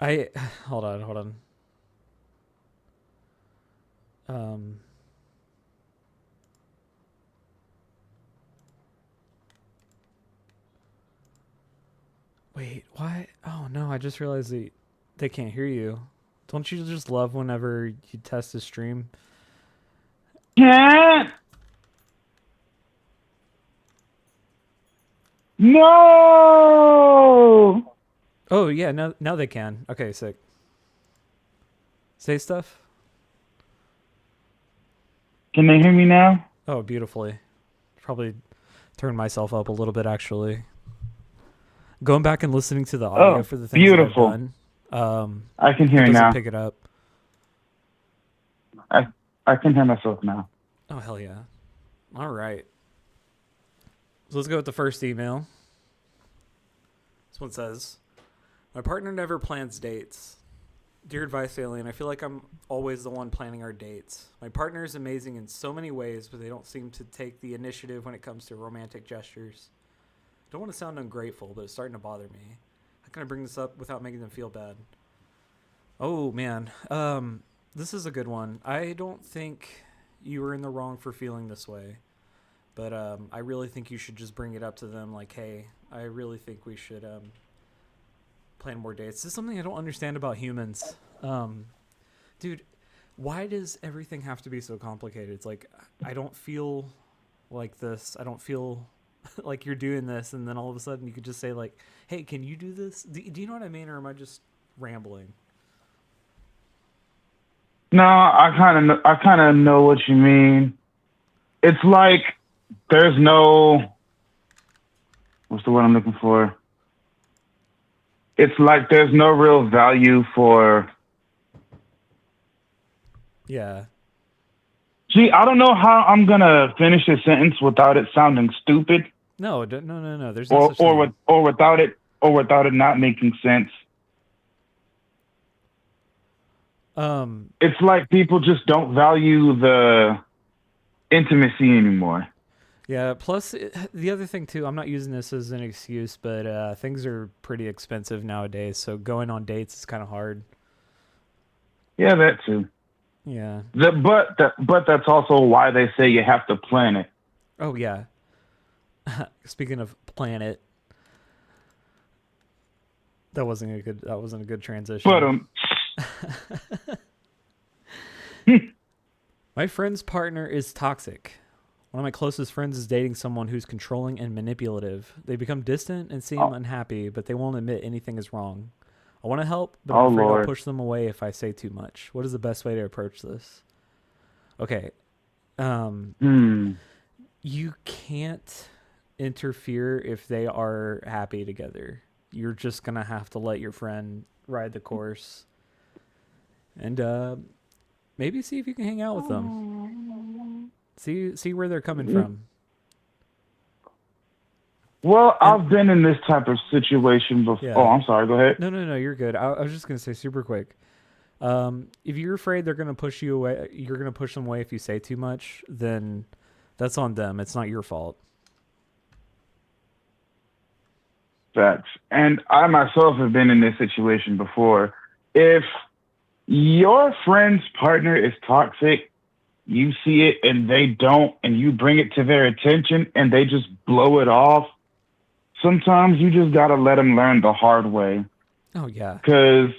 I hold on. Um, Wait, why? Oh no, I just realized they can't hear you. Don't you just love whenever you test a stream? Can't. No. Oh yeah, now they can. Okay, sick. Say stuff. Can they hear me now? Oh, beautifully. Probably turn myself up a little bit actually. Going back and listening to the audio Oh, for the things that I've beautiful. done, I can it hear doesn't now. pick it up. I I can hear myself now. Oh hell yeah! All right, so let's go with the first email. This one says, "My partner never plans dates. Dear advice, alien. I feel like I'm always the one planning our dates. My partner is amazing in so many ways, but they don't seem to take the initiative when it comes to romantic gestures. Don't want to sound ungrateful, but it's starting to bother me. How can I bring this up without making them feel bad?" Oh man, this is a good one. I don't think you were in the wrong for feeling this way, but I really think you should just bring it up to them. Like, hey, I really think we should plan more dates. This is something I don't understand about humans. Um, Dude, why does everything have to be so complicated? It's like I don't feel like this. I don't feel like you're doing this, and then all of a sudden you could just say like, "Hey, can you do this?" Do you know what I mean, or am I just rambling? No, I kind of know what you mean. It's like there's no what's the word I'm looking for? It's like there's no real value for. Yeah. Gee, I don't know how I'm gonna finish a sentence without it sounding stupid, No, no. There's no or such thing. without it not making sense. Um, It's like people just don't value the intimacy anymore. yeah. Plus, the other thing too. I'm not using this as an excuse, but things are pretty expensive nowadays. So going on dates is kind of hard. Yeah, that too. Yeah. But that's also why they say you have to plan it. Oh yeah. Speaking of planet, that wasn't a good But transition. My friend's partner is toxic. One of my closest friends is dating someone who's controlling and manipulative. They become distant and seem oh, unhappy, but they won't admit anything is wrong. I want to help, but I'm oh afraid I'll Lord. push them away if I say too much. What is the best way to approach this? Okay. Um, Hmm. you can't interfere if they are happy together. You're just going to have to let your friend ride the course and maybe see if you can hang out with them. See where they're coming from. Well, And I've been in this type of situation before. Oh, yeah. I'm sorry. Go ahead. No, you're good. I was just gonna say super quick. If you're afraid they're gonna push you away, you're gonna push them away if you say too much. Then that's on them. It's not your fault. Facts. And I myself have been in this situation before. If your friend's partner is toxic, you see it and they don't, and you bring it to their attention and they just blow it off. Sometimes you just gotta let them learn the hard way. Oh yeah. Because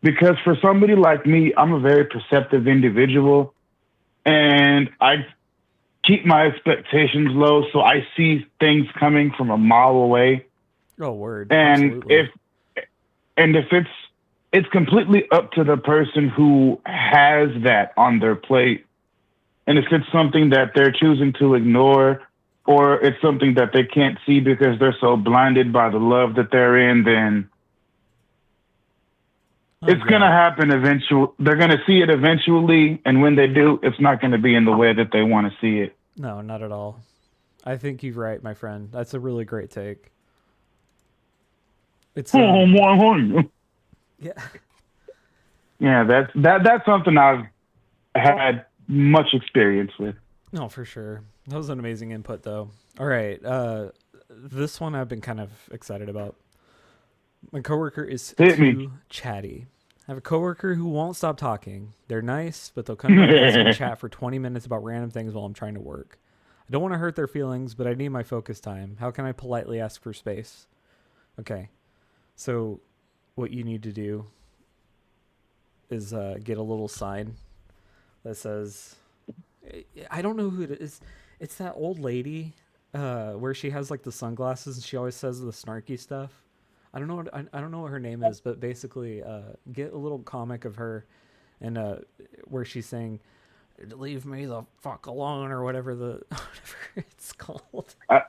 because for somebody like me, I'm a very perceptive individual, and I keep my expectations low, so I see things coming from a mile away. Oh word. And Absolutely. if it's completely up to the person who has that on their plate. And if it's something that they're choosing to ignore, or it's something that they can't see because they're so blinded by the love that they're in, then Oh it's going to yeah. happen eventually. They're going to see it eventually. And when they do, it's not going to be in the way that they want to see it. No, not at all. I think you're right, my friend. That's a really great take. It's Oh, my. yeah. Yeah, that's something I've had much experience with. No, for sure. That was an amazing input though. All right. This one I've been kind of excited about. My coworker is Hit me. too chatty. I have a coworker who won't stop talking. They're nice, but they'll come to my desk and chat for 20 minutes about random things while I'm trying to work. I don't want to hurt their feelings, but I need my focus time. How can I politely ask for space? Okay, so what you need to do is get a little sign that says, I don't know who it is. It's that old lady where she has like the sunglasses and she always says the snarky stuff. I don't know what her name is, but basically, get a little comic of her, and where she's saying, "Leave me the fuck alone" or whatever whatever it's called. I,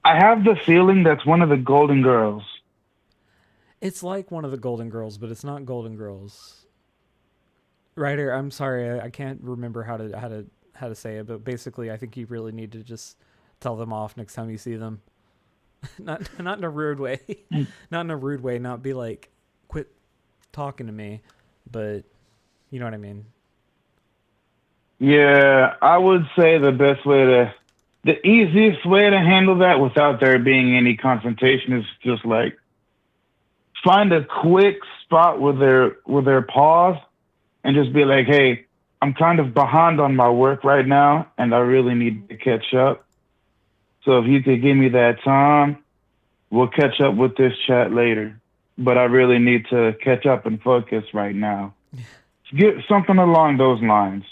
I have the feeling that's one of the Golden Girls. It's like one of the Golden Girls, but it's not Golden Girls. Writer, I'm sorry, I can't remember how to say it, but basically, I think you really need to just tell them off next time you see them. Not in a rude way, not in a rude way. Not be like, quit talking to me, but you know what I mean. Yeah, I would say the easiest way to handle that without there being any confrontation is just like find a quick spot with their pause and just be like, hey, I'm kind of behind on my work right now and I really need to catch up. So if you could give me that time, we'll catch up with this chat later. But I really need to catch up and focus right now. Get something along those lines.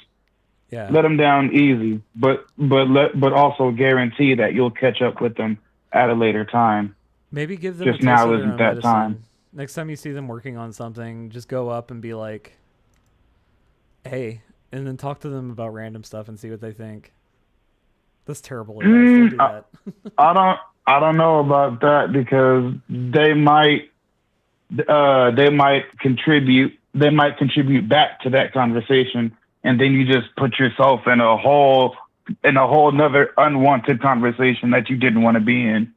Yeah. Let them down easy, but also guarantee that you'll catch up with them at a later time. Maybe give them a Just taste now of their isn't own that medicine. time. Next time you see them working on something, just go up and be like, "Hey," and then talk to them about random stuff and see what they think. That's terrible advice. Don't do that. I don't know about that because they might contribute back to that conversation, and then you just put yourself in a whole another unwanted conversation that you didn't want to be in.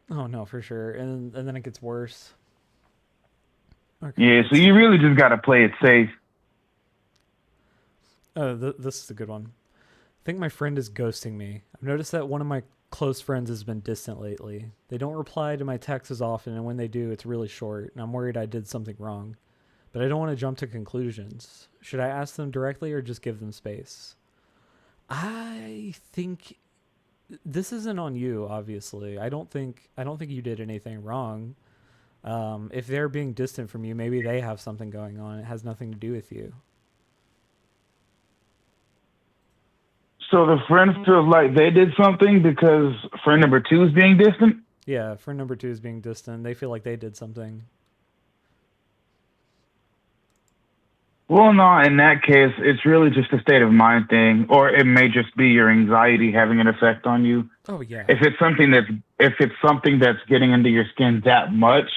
Oh no, for sure. And then it gets worse. Okay, yeah, so you really just got to play it safe. Oh, this is a good one. I think my friend is ghosting me. I've noticed that one of my close friends has been distant lately. They don't reply to my texts as often, and when they do, it's really short, and I'm worried I did something wrong. But I don't want to jump to conclusions. Should I ask them directly or just give them space? I think this isn't on you, obviously. I don't think you did anything wrong. If they're being distant from you, maybe they have something going on. It has nothing to do with you. So the friend feels like they did something because friend number 2 is being distant? Yeah, friend number 2 is being distant. They feel like they did something. Well, no, in that case, it's really just a state of mind thing, or it may just be your anxiety having an effect on you. Oh yeah. If it's something that's getting into your skin that much,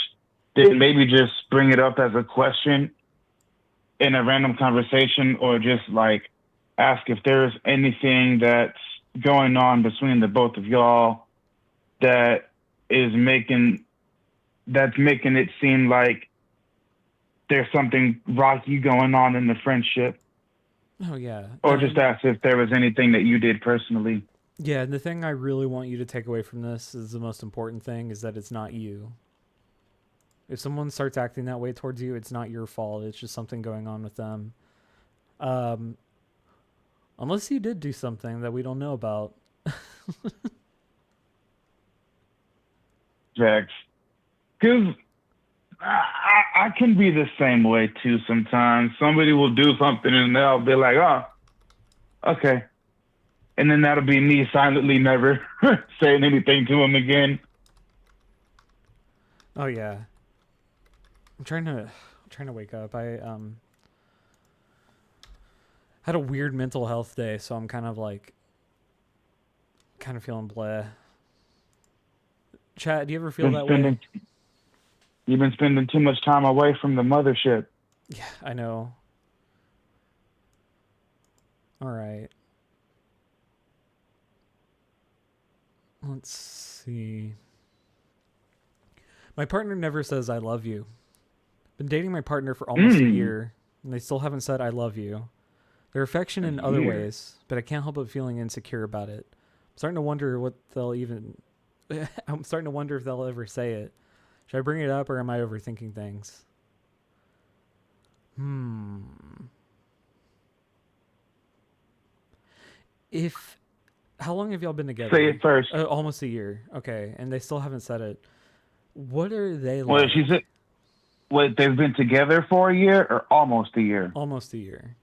then maybe just bring it up as a question in a random conversation, or just like ask if there's anything that's going on between the both of y'all that is making it seem like there's something rocky going on in the friendship. Oh yeah. Or just ask if there was anything that you did personally. Yeah, and the thing I really want you to take away from this is the most important thing is that it's not you. If someone starts acting that way towards you, it's not your fault. It's just something going on with them. Unless you did do something that we don't know about. Jax. Because I can be the same way too sometimes. Somebody will do something and they'll be like, oh, okay. And then that'll be me silently never saying anything to him again. Oh yeah. I'm trying to wake up. I had a weird mental health day, so I'm kind of feeling bleh. Chat, do you ever feel that way? You've been spending too much time away from the mothership. Yeah, I know. All right. Let's see. My partner never says I love you. Been dating my partner for almost a year, and they still haven't said I love you. They're affectionate in other ways, but I can't help but feeling insecure about it. I'm starting to wonder I'm starting to wonder if they'll ever say it. Should I bring it up or am I overthinking things? If How long have y'all been together? Say it first. Almost a year. Okay, and they still haven't said it. What are they Well, like? she said, wait, they've been together for a year or almost a year? Almost a year.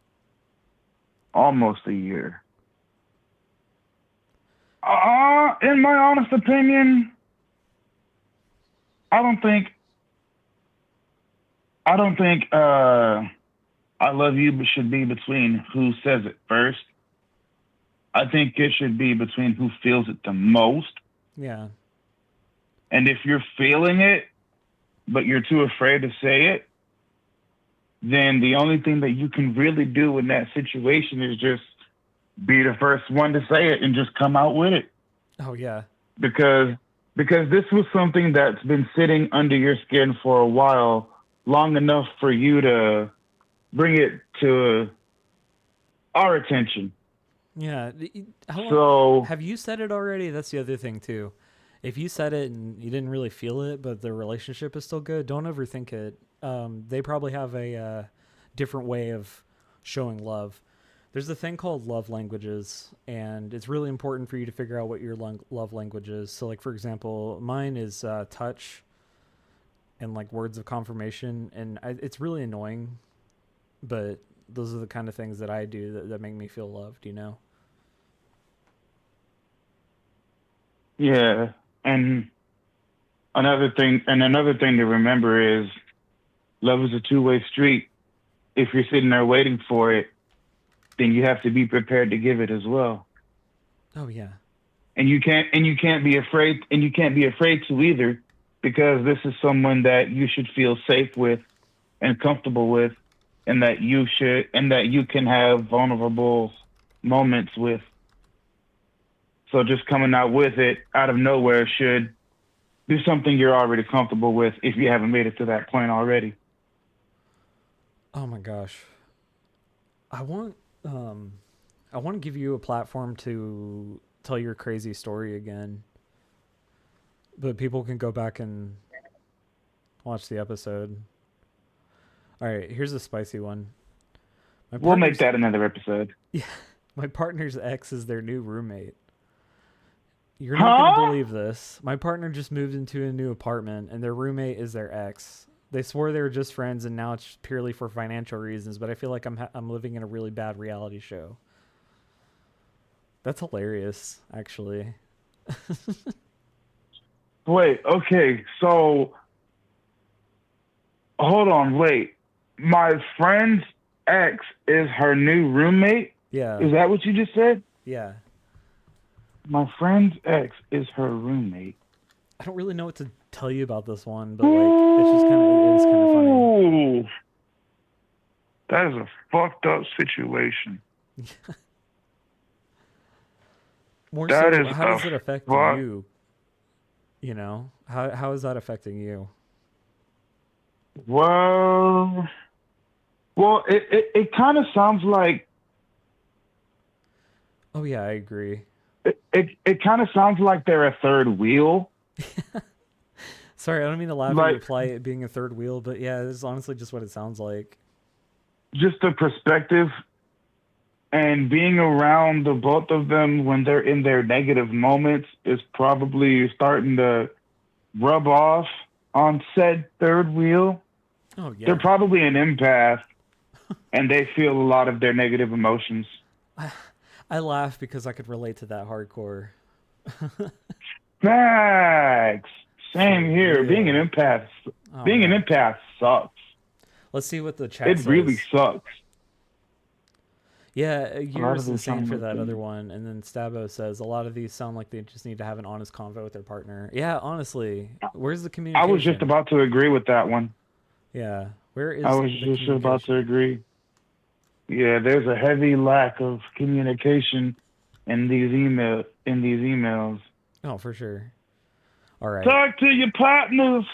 Almost a year. In my honest opinion, I don't think I love you should be between who says it first. I think it should be between who feels it the most. Yeah. And if you're feeling it, but you're too afraid to say it, then the only thing that you can really do in that situation is just be the first one to say it and just come out with it. Oh, yeah. Because this was something that's been sitting under your skin for a while, long enough for you to bring it to our attention. Yeah. So have you said it already? That's the other thing too. If you said it and you didn't really feel it, but the relationship is still good, don't overthink it. They probably have a different way of showing love. There's a thing called love languages, and it's really important for you to figure out what your love language is. So, like, for example, mine is touch and, like, words of confirmation, and it's really annoying, but those are the kind of things that I do that make me feel loved, you know? yeah, and another thing to remember is love is a two-way street. If you're sitting there waiting for it, then you have to be prepared to give it as well. Oh yeah. And you can't be afraid to either, because this is someone that you should feel safe with and comfortable with, and that you can have vulnerable moments with. So just coming out with it out of nowhere should be something you're already comfortable with if you haven't made it to that point already. Oh my gosh. I want to give you a platform to tell your crazy story again. But people can go back and watch the episode. All right, here's a spicy one. We'll make that another episode. Yeah. My partner's ex is their new roommate. You're not going to believe this. My partner just moved into a new apartment, and their roommate is their ex. They swore they were just friends, and now it's purely for financial reasons, but I feel like I'm living in a really bad reality show. That's hilarious, actually. Wait, okay, so hold on, wait. My friend's ex is her new roommate? Yeah. Is that what you just said? Yeah. My friend's ex is her roommate. I don't really know what to tell you about this one, but like it is kind of funny. That is a fucked up situation. More that so, is how does it affect you? You know, how is that affecting you? Well, it kind of sounds like. Oh yeah, I agree. It kind of sounds like they're a third wheel. Sorry, I don't mean to laugh at you apply it being a third wheel, but yeah, this is honestly just what it sounds like. Just the perspective and being around the both of them when they're in their negative moments is probably starting to rub off on said third wheel. Oh yeah. They're probably an empath and they feel a lot of their negative emotions. I laugh because I could relate to that hardcore. Facts. Same here. Yeah. Being an empath sucks. Let's see what the chat says. It really sucks. Yeah, yours is the same for that other one. And then Stabo says, a lot of these sound like they just need to have an honest convo with their partner. Yeah, honestly. Where's the communication? I was just about to agree with that one. Yeah. Where is I was just about to agree. Yeah, there's a heavy lack of communication in these emails. Oh, for sure. All right. Talk to your partners.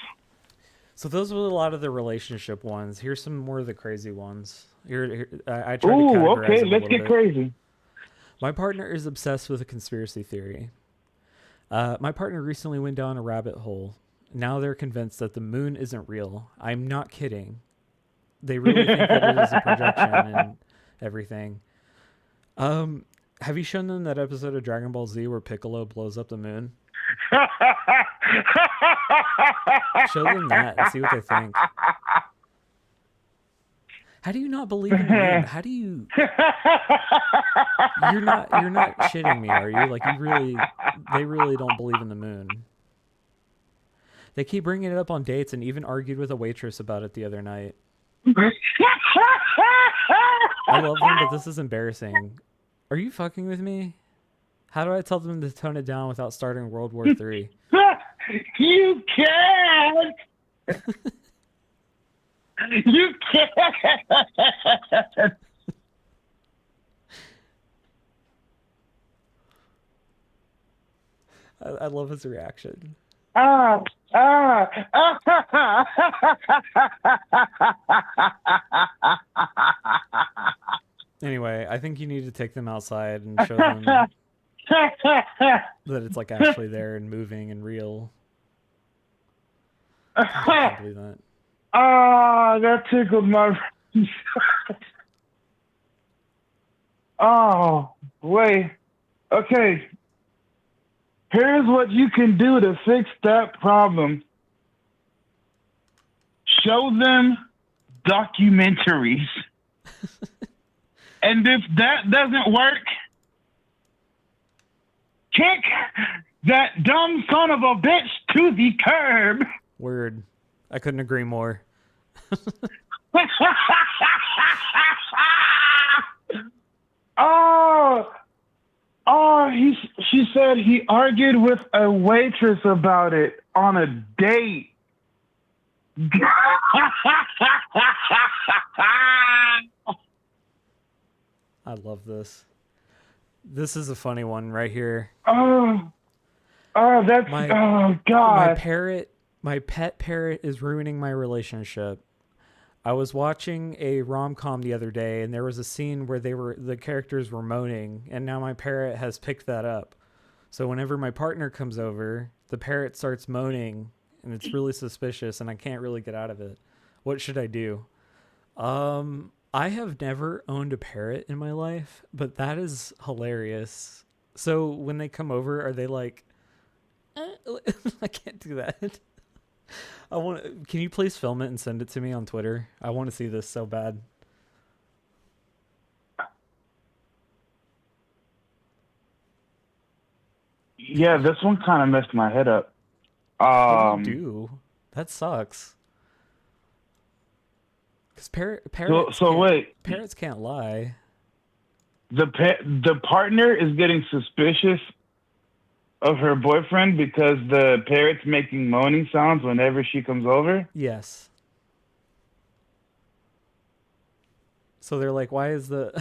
So those were a lot of the relationship ones. Here's some more of the crazy ones. Here I tried to categorize okay, them let's get crazy. My partner is obsessed with a conspiracy theory. My partner recently went down a rabbit hole. Now they're convinced that the moon isn't real. I'm not kidding. They really think that it is a projection and everything. Have you shown them that episode of Dragon Ball Z where Piccolo blows up the moon? Show them that and see what they think. How do you not believe in the moon? How do you? You're not shitting me, are you? Like they really don't believe in the moon. They keep bringing it up on dates and even argued with a waitress about it the other night. I love them, but this is embarrassing. Are you fucking with me? How do I tell them to tone it down without starting World War III? You can't. You can't. I love his reaction. Anyway, I think you need to take them outside and show them that it's like actually there and moving and real. I can't believe that. That tickled my. Oh, wait. Okay. Here's what you can do to fix that problem. Show them documentaries. And if that doesn't work, kick that dumb son of a bitch to the curb. Word. I couldn't agree more. She said he argued with a waitress about it on a date. I love this. This is a funny one right here. Oh, God. My pet parrot is ruining my relationship. I was watching a rom-com the other day, and there was a scene where the characters were moaning, and now my parrot has picked that up. So whenever my partner comes over, the parrot starts moaning, and it's really suspicious, and I can't really get out of it. What should I do? I have never owned a parrot in my life, but that is hilarious. So when they come over, are they like, I can't do that. Can you please film it and send it to me on Twitter? I want to see this so bad. Yeah, this one kind of messed my head up. What do you do? That sucks. Because parrots can't lie. The partner is getting suspicious of her boyfriend because the parrot's making moaning sounds whenever she comes over? Yes. So they're like, why is the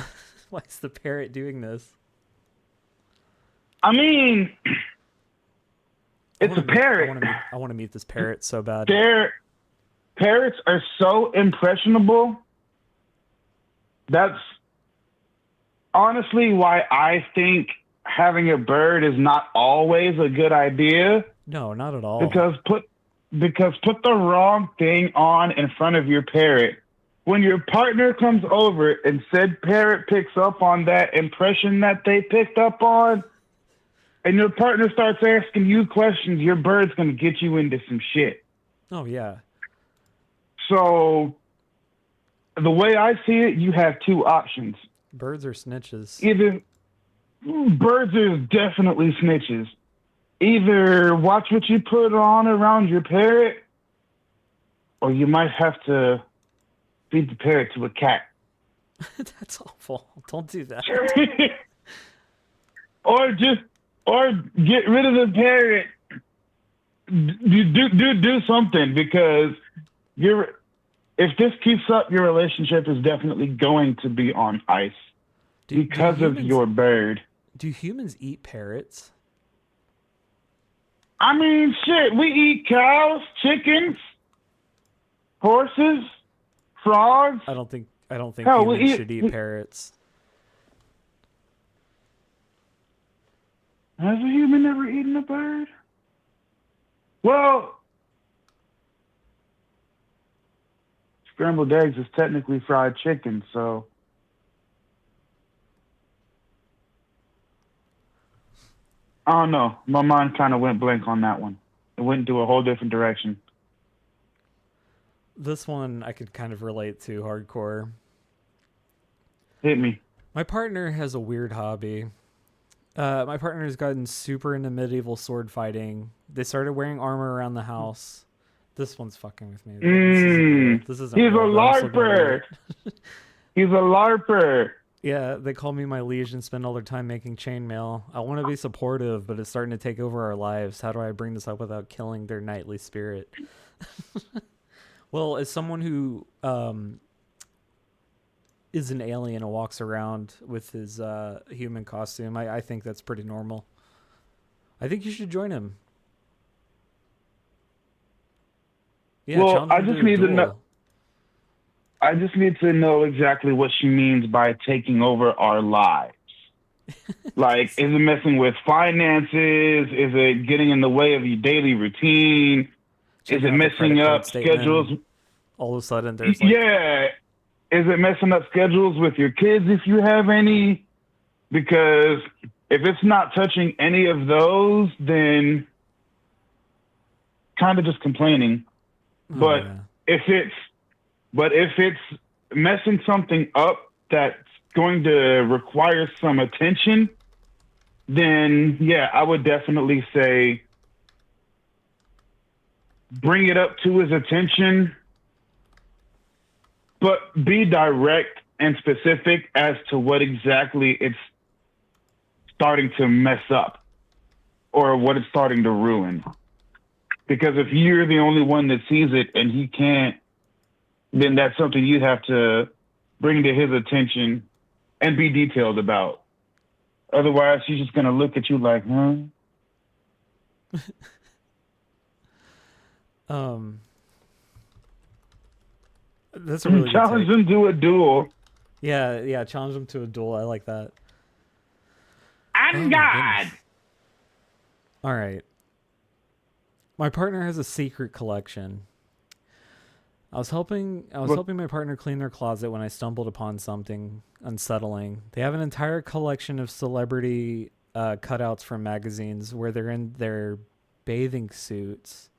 parrot doing this? I mean, it's a parrot. I want to meet this parrot so bad. Parrots are so impressionable. That's honestly why I think having a bird is not always a good idea. No, not at all. Because put the wrong thing on in front of your parrot. When your partner comes over and said parrot picks up on that impression that they picked up on, and your partner starts asking you questions, your bird's going to get you into some shit. Oh, yeah. So the way I see it, you have two options. Birds are snitches. Birds are definitely snitches. Either watch what you put on around your parrot, or you might have to feed the parrot to a cat. That's awful. Don't do that. or get rid of the parrot. Do something, because if this keeps up, your relationship is definitely going to be on ice because of your bird. Do humans eat parrots? I mean, shit, we eat cows, chickens, horses, frogs. I don't think humans should eat parrots. Has a human ever eaten a bird? Well, scrambled eggs is technically fried chicken, so I don't know. My mind kind of went blank on that one. It went into a whole different direction. This one I could kind of relate to hardcore. Hit me. My partner has a weird hobby. My partner has gotten super into medieval sword fighting. They started wearing armor around the house. This one's fucking with me. This isn't real. This isn't He's a real, but I'm still gonna read larper. it. He's a larper. Yeah, they call me my liege and spend all their time making chainmail. I want to be supportive, but it's starting to take over our lives. How do I bring this up without killing their knightly spirit? Well, as someone who is an alien and walks around with his human costume, I think that's pretty normal. I think you should join him. Yeah, Well, challenge I him just to a need to know. duel. I just need to know exactly what she means by taking over our lives. Like, is it messing with finances? Is it getting in the way of your daily routine? Is Checking it out the messing credit card up statement, schedules? and all of a sudden there's like, Yeah. Is it messing up schedules with your kids if you have any? Because if it's not touching any of those, then kind of just complaining. oh But yeah, if it's messing something up that's going to require some attention, then yeah, I would definitely say bring it up to his attention, but be direct and specific as to what exactly it's starting to mess up or what it's starting to ruin. Because if you're the only one that sees it and he can't, then that's something you'd have to bring to his attention and be detailed about. Otherwise, she's just going to look at you like, huh? that's a really good Challenge take. him to a duel. Yeah, challenge him to a duel. I like that. I'm Oh my God. goodness. All right. My partner has a secret collection. I was helping my partner clean their closet when I stumbled upon something unsettling. They have an entire collection of celebrity cutouts from magazines where they're in their bathing suits.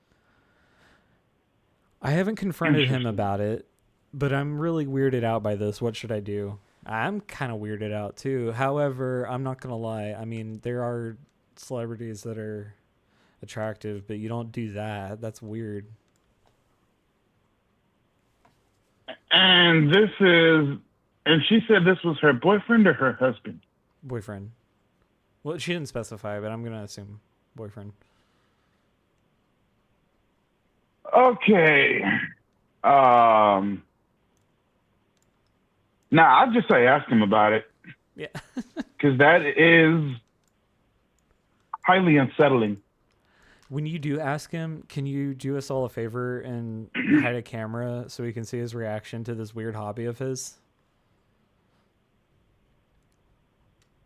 I haven't confronted him about it, but I'm really weirded out by this. What should I do? I'm kind of weirded out too. However, I'm not going to lie. I mean, there are celebrities that are attractive, but you don't do that. That's weird. And she said this was her boyfriend or her husband. Boyfriend. Well, she didn't specify, but I'm going to assume boyfriend. Okay. Now I'd just say ask him about it Yeah. because that is highly unsettling. When you do ask him, can you do us all a favor and hide a camera so we can see his reaction to this weird hobby of his?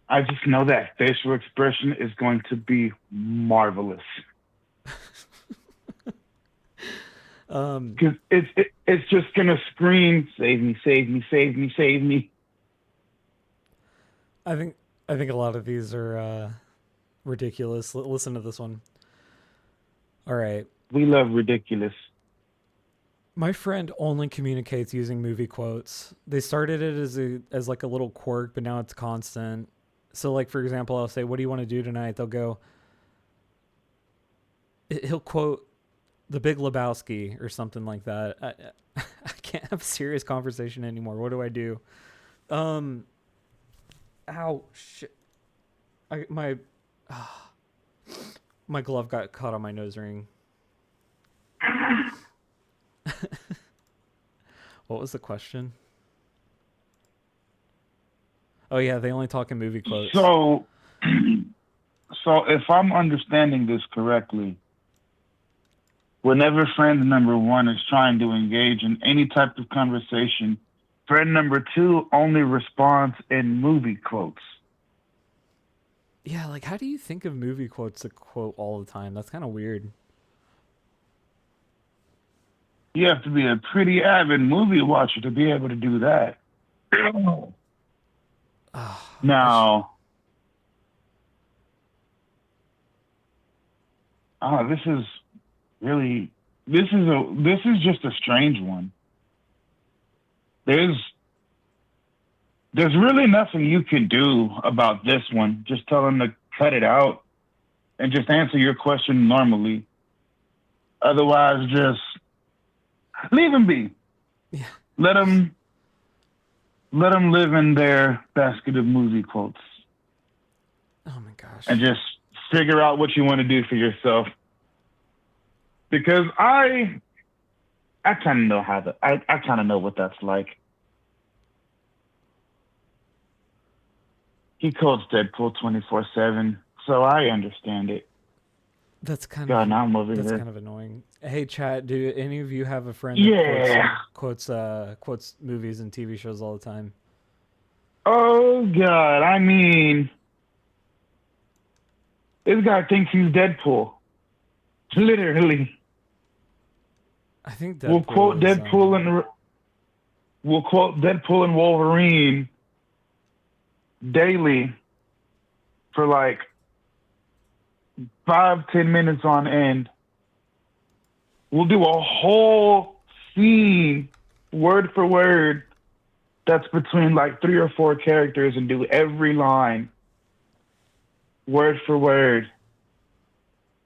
I just know that facial expression is going to be marvelous. Because it's just gonna scream, "Save me! Save me! Save me! Save me!" I think a lot of these are ridiculous. Listen to this one. All right. We love ridiculous. My friend only communicates using movie quotes. They started it as like a little quirk, but now it's constant. So like for example, I'll say, "What do you want to do tonight?" They'll go. He'll quote The Big Lebowski or something like that. I can't have a serious conversation anymore. What do I do? Ow, shit. My glove got caught on my nose ring. What was the question? Oh yeah, they only talk in movie quotes. So if I'm understanding this correctly, whenever friend number one is trying to engage in any type of conversation, friend number two only responds in movie quotes. Yeah, like how do you think of movie quotes to quote all the time? That's kind of weird. You have to be a pretty avid movie watcher to be able to do that. Ah, I sh- Now, this is really this is just a strange one. There's there's really nothing you can do about this one. Just tell him to cut it out and just answer your question normally. Otherwise, just leave him be. yeah. Let him let them live in their basket of movie quotes Oh my and gosh. just figure out what you want to do for yourself. Because I kind of know I kind of know what that's like. He quotes Deadpool 24/7, so I understand it. That's kind God, of now I'm over that's here. kind of annoying. Hey, chat. Do any of you have a friend that Yeah. quotes movies and TV shows all the time? Oh God. I mean, this guy thinks he's Deadpool. Literally. I think We'll quote Deadpool is Deadpool and we'll quote Deadpool and Wolverine daily for like 5, 10 minutes on end. We'll do a whole scene word for word that's between like 3 or 4 characters and do every line word for word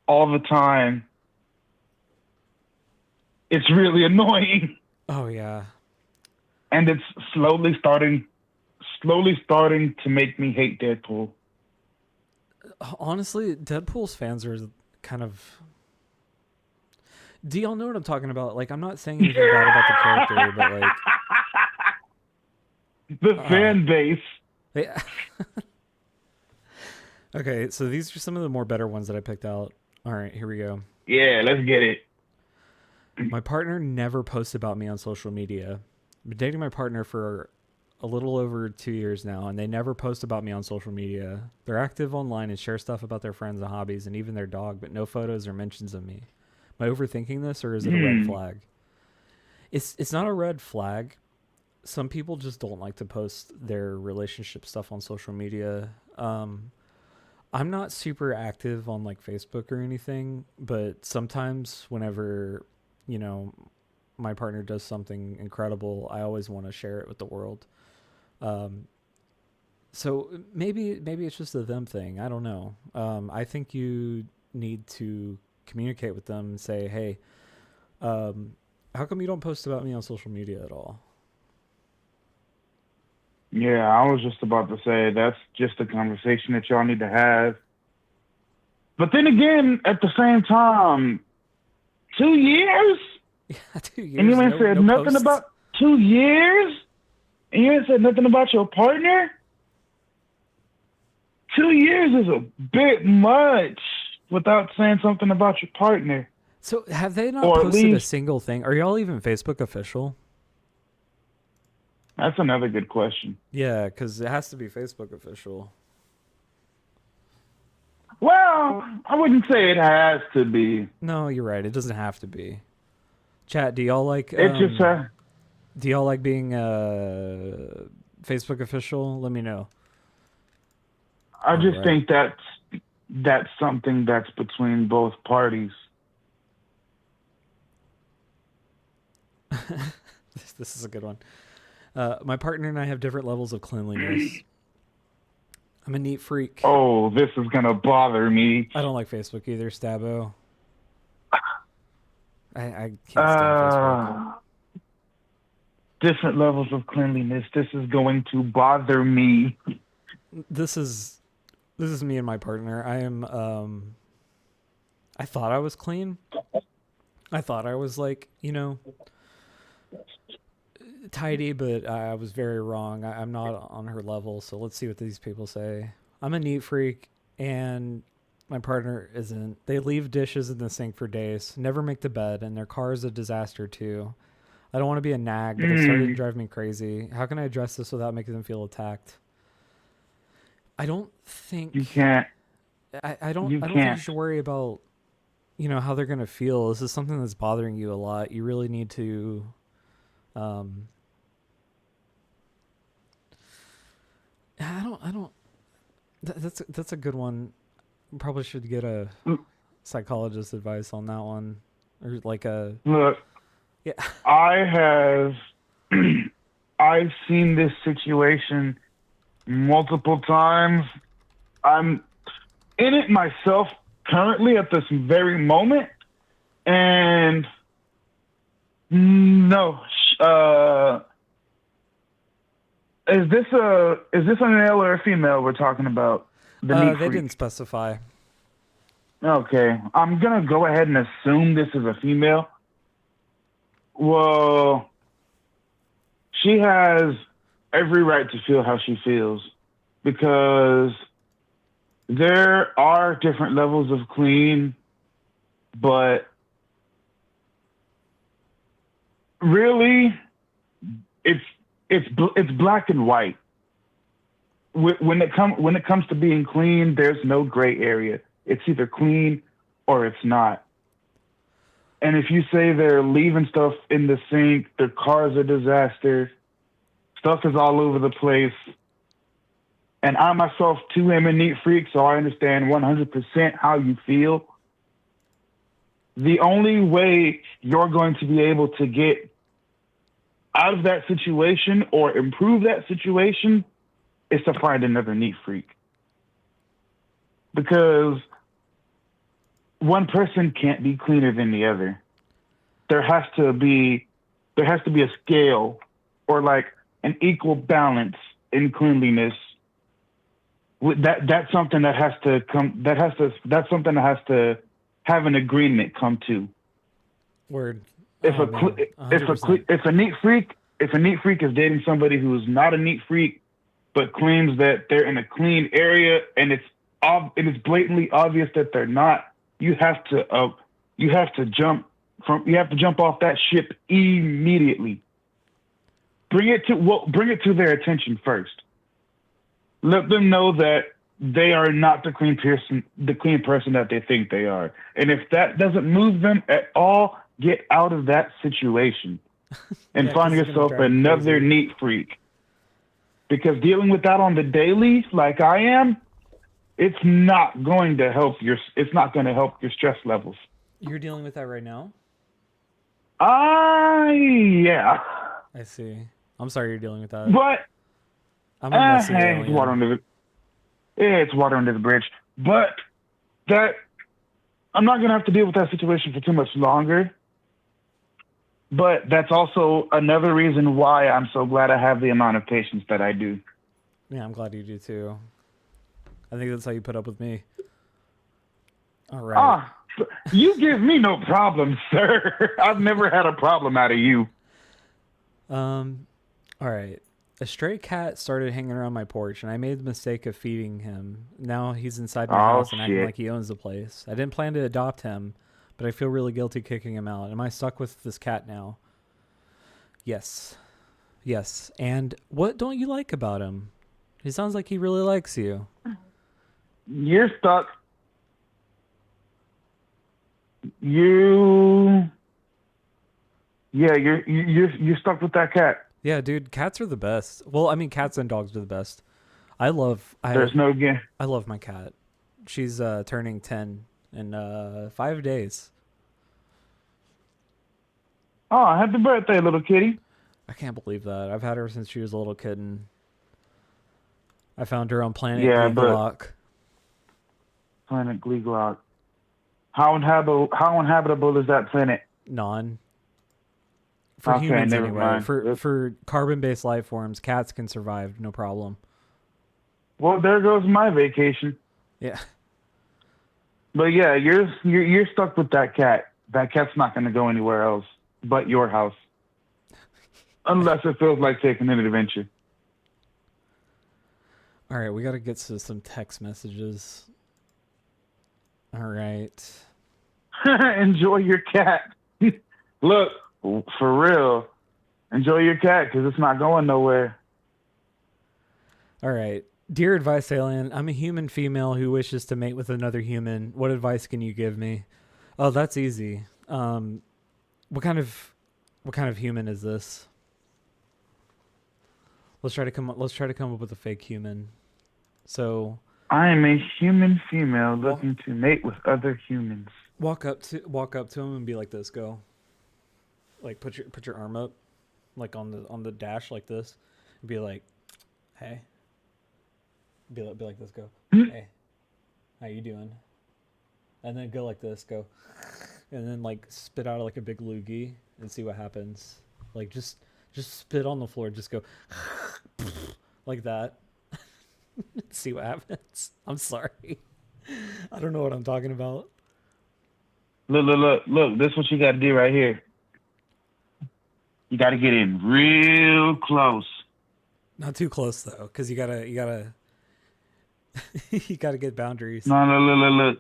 all the time. It's really annoying. Oh yeah. And it's slowly starting to make me hate Deadpool. Honestly, Deadpool's fans are kind of. Do y'all know what I'm talking about? Like, I'm not saying anything bad about the character, but like, The uh, fan base. they, okay. So these are some of the more better ones that I picked out. All right, here we go. Yeah, let's get it. My partner never posts about me on social media. I've been dating my partner for a little over 2 years now, and they never post about me on social media. They're active online and share stuff about their friends and hobbies and even their dog, but no photos or mentions of me. Am I overthinking this, or is it a red Hmm. flag? It's not a red flag. Some people just don't like to post their relationship stuff on social media. I'm not super active on like Facebook or anything, but sometimes whenever, you know, my partner does something incredible, I always want to share it with the world. Um, so maybe it's just a them thing. I don't know. I think you need to communicate with them and say, hey, um, how come you don't post about me on social media at all? Yeah, I was just about to say that's just a conversation that y'all need to have. But then again, at the same time, 2 years? Yeah, two And you years, ain't said no nothing posts. about 2 years? And you ain't said nothing about your partner? 2 years is a bit much without saying something about your partner. So have they not Or at posted a least, single thing? Are y'all even Facebook official? that's another good question. Yeah, because it has to be Facebook official. Well, I wouldn't say it has to be. No, you're right. It doesn't have to be. Chat, do y'all like It's just, being Facebook official? Let me know. I All just right. think that's something that's between both parties. This is a good one. My partner and I have different levels of cleanliness. I'm a neat freak. Oh, this is gonna bother me. I don't like Facebook either, Stabo. I can't stand Facebook. Uh, Different levels of cleanliness. This is going to bother me. This is this is me and my partner. I am I thought I was clean. I thought I was like, tidy, but I was very wrong. I'm not on her level, so let's see what these people say. I'm a neat freak, and my partner isn't. They leave dishes in the sink for days, never make the bed, and their car is a disaster too. I don't want to be a nag, but it's starting to Mm. drive me crazy. How can I address this without making them feel attacked? I don't think You can't. I don't You I don't think you can't. should worry about how they're gonna feel. This is something that's bothering you a lot. You really need to um I don't that's a good one. Probably should get a psychologist advice on that one, or like a Look, yeah. I have. I've seen this situation multiple times. I'm in it myself currently at this very moment, and no. Is this a male or a female we're talking about? The neat They freak. didn't specify. Okay, I'm gonna go ahead and assume this is a female. Well, she has every right to feel how she feels because there are different levels of clean, but really, it's it's black and white. When it comes to being clean, there's no gray area. It's either clean or it's not. And if you say they're leaving stuff in the sink, their car's a disaster, stuff is all over the place. And I myself too am a neat freak, so I understand 100% how you feel. The only way you're going to be able to get out of that situation or improve that situation is to find another neat freak. Because one person can't be cleaner than the other. There has to be a scale or like an equal balance in cleanliness. That's something that has to come. That's something that has to have an agreement come to. Word. If Oh man, 100%. if a neat freak is dating somebody who is not a neat freak but claims that they're in a clean area and it's blatantly obvious that they're not, you have to jump off that ship immediately. Bring it to their attention first. Let them know that they are not the clean person that they think they are. And if that doesn't move them at all, get out of that situation and Yeah, find because it's gonna yourself drive you another crazy. neat freak. Because dealing with that on the daily, like I am, it's not going to help your stress levels. You're dealing with that right now. Yeah. I see. I'm sorry you're dealing with that. But I'm a messy hey, it's water alien. under the it's water under the bridge. But that I'm not gonna have to deal with that situation for too much longer. But that's also another reason why I'm so glad I have the amount of patience that I do. Yeah, I'm glad you do too. I think that's how you put up with me. All right. Ah, you give me no problem, sir. I've never had a problem out of you. Um. All right. A stray cat started hanging around my porch, and I made the mistake of feeding him. Now he's inside my Oh house and acting shit. like he owns the place. I didn't plan to adopt him, but I feel really guilty kicking him out. Am I stuck with this cat now? Yes. Yes. And what don't you like about him? He sounds like he really likes you. You're stuck. You Yeah, you're stuck with that cat. Yeah, dude, cats are the best. Well, I mean, cats and dogs are the best. I love I There's no game. I love my cat. She's turning 10 in 5 days. Oh, happy birthday, little kitty. I can't believe that. I've had her since she was a little kitten. I found her on planet Yeah, but Gleeglock. planet Gleeglock. How inhabitable is that planet? Non. For Okay, humans never anyway. mind. For carbon-based life forms, cats can survive no problem. Well, there goes my vacation. Yeah. But yeah, you're stuck with that cat. That cat's not going to go anywhere else but your house, unless it feels like taking an adventure. All right, we got to get to some text messages. All right. Enjoy your cat. Look, for real, enjoy your cat because it's not going nowhere. All right. Dear advice alien, I'm a human female who wishes to mate with another human. What advice can you give me? Oh, that's easy. What kind of human is this? Let's try to come up with a fake human. So I am a human female looking to mate with other humans. walk up to him and be like this. Go. Like put your arm up, like on the dash like this, and be like, hey. Be like this. Go. Hey, how you doing? And then go like this. Go. And then like spit out like a big loogie and see what happens. Like just spit on the floor. Just go like that. See what happens. I'm sorry. I don't know what I'm talking about. Look. This is what you got to do right here. You got to get in real close. Not too close though, because you gotta you gotta get boundaries. No,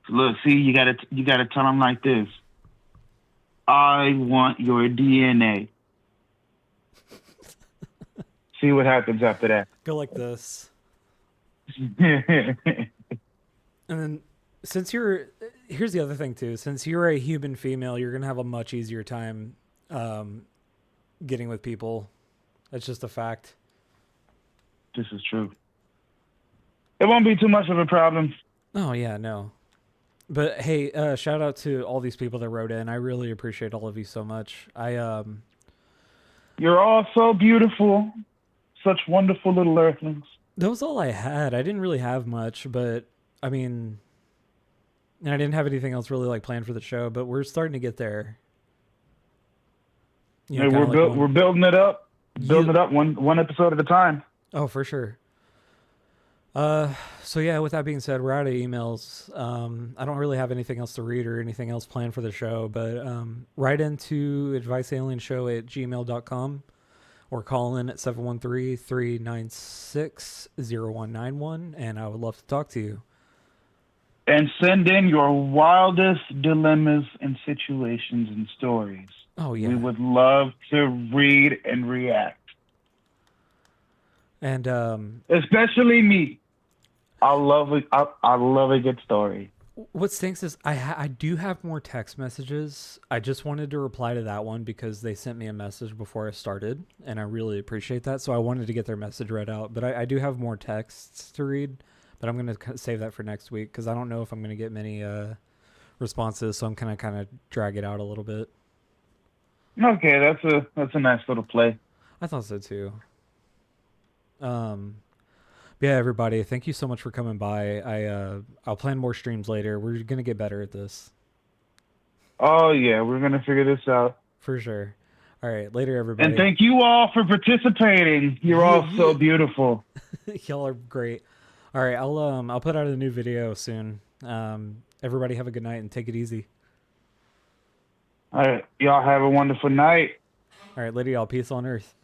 look. See, you gotta tell them like this. I want your DNA. See what happens after that. Go like this. Yeah, And then here's the other thing too. Since you're a human female, you're gonna have a much easier time getting with people. That's just a fact. this is true. It won't be too much of a problem. Oh yeah, no. But hey, shout out to all these people that wrote in. I really appreciate all of you so much. You're all so beautiful. Such wonderful little earthlings. That was all I had. I didn't really have much, but I mean, and I didn't have anything else really like planned for the show. But we're starting to get there. You know, Hey, kinda like we're building it up. Building it up one episode at a time. Oh, for sure. So yeah, with that being said, we're out of emails. I don't really have anything else to read or anything else planned for the show, but write into advicealienshow@gmail.com or call in at 713-396-0191, and I would love to talk to you. And send in your wildest dilemmas and situations and stories. Oh yeah. We would love to read and react. And Especially me. I love a good story. what stinks is I do have more text messages. I just wanted to reply to that one because they sent me a message before I started, and I really appreciate that. So I wanted to get their message read out, but I do have more texts to read, but I'm going to save that for next week because I don't know if I'm going to get many responses, so I'm kind of drag it out a little bit. Okay, that's a nice little play. I thought so too. Yeah, everybody, thank you so much for coming by. I'll plan more streams later. We're gonna get better at this Oh yeah, we're gonna figure this out. for sure. All right, later, everybody. And thank you all for participating. You're all so beautiful. Y'all are great. All right, I'll put out a new video soon. Everybody have a good night and take it easy. All right, y'all have a wonderful night. All right, later, y'all. Peace on earth.